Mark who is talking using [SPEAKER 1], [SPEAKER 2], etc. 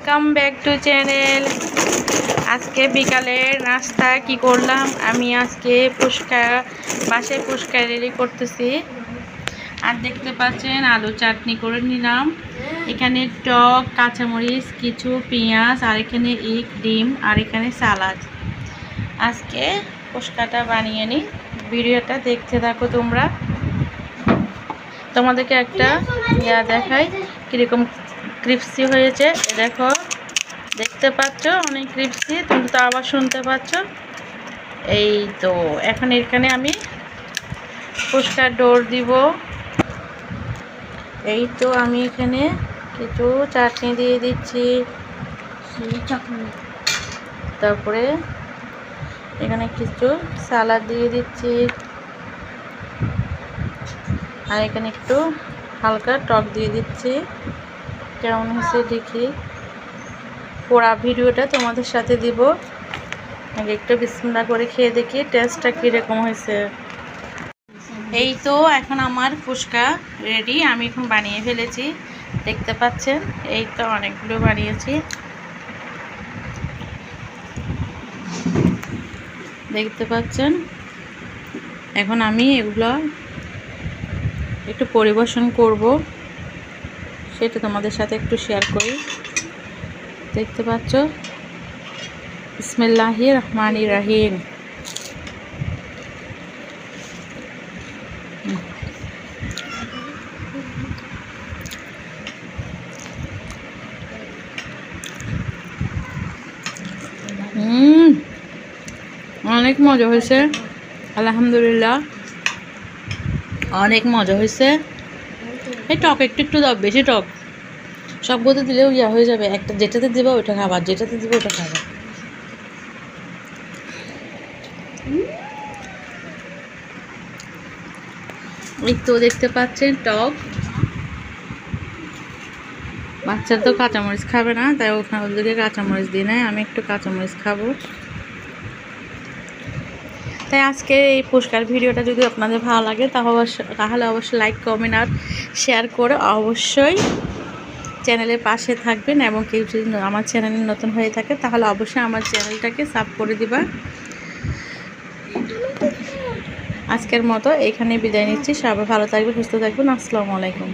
[SPEAKER 1] Welcome back to channel. আজকে বিকালের নাস্তা কি করলাম, আমি আজকে বাসায় ফুচকা রেডি করতেছি। আর দেখতে পাচ্ছেন আলু চাটনি করে নিলাম, এখানে টক, কাঁচামরিচ, কিছু পেঁয়াজ, আর এখানে ডিম, আর এখানে সালাদ। আজকে ফুচকাটা বানিয়ে নিই, ভিডিওটা দেখতে থাকো তোমরা। তোমাদেরকে একটা দেখাই কীরকম ক্রিপসি হয়েছে। দেখো, দেখতে পাচ্ছ অনেক ক্রিপসি, তুমি তো আবার শুনতে পাচ্ছ। এই তো এখন এখানে আমি ফুচকার ডোর দিব। এই তো আমি এখানে কিছু চাটনি দিয়ে দিচ্ছি, তারপরে এখানে কিছু সালাদ দিয়ে দিচ্ছি, আর এখানে একটু হালকা টক দিয়ে দিচ্ছি। কেমন হয়েছে দেখি, পুরা ভিডিওটা তোমাদের সাথে দিব। একটু বিসমিল্লাহ করে খেয়ে দেখি টেস্টটা কীরকম হয়েছে। এই তো এখন আমার ফুচকা রেডি, আমি এখন বানিয়ে ফেলেছি, দেখতে পাচ্ছেন। এই তো অনেকগুলো বানিয়েছি, দেখতে পাচ্ছেন। এখন আমি এগুলো একটু পরিবেশন করব, সেটা তোমাদের সাথে একটু শেয়ার করি। দেখতে পাচ্ছ, বিসমিল্লাহির রহমানির রহিম। অনেক মজা হয়েছে, আলহামদুলিল্লাহ, অনেক মজা হয়েছে। এই টক একটু একটু দাও, বেশি টক সবগুলোতে দিলেও ইয়া হয়ে যাবে। একটা যেটাতে দিবা ওটা খাবার, যেটাতে দিবা ওটা খাবার। এই তো দেখতে পাচ্ছেন টক। বাচ্চারা তো কাঁচামরিচ খাবে না, তাই ওখানে ওদেরকে কাঁচামরিচ দিই নাই, আমি একটু কাঁচামরিচ খাবো। তাই আজকে এই ফুচকার ভিডিওটা যদি আপনাদের ভালো লাগে তাহলে অবশ্যই লাইক, কমেন্ট আর শেয়ার করে অবশ্যই চ্যানেলের পাশে থাকবেন। এবং কেউ যদি আমার চ্যানেলে নতুন হয়ে থাকে তাহলে অবশ্যই আমার চ্যানেলটাকে সাবস্ক্রাইব করে দিবা। আজকের মতো এখানে বিদায় নিচ্ছি, সবাই ভালো থাকবেন, সুস্থ থাকবেন। আসসালামু আলাইকুম।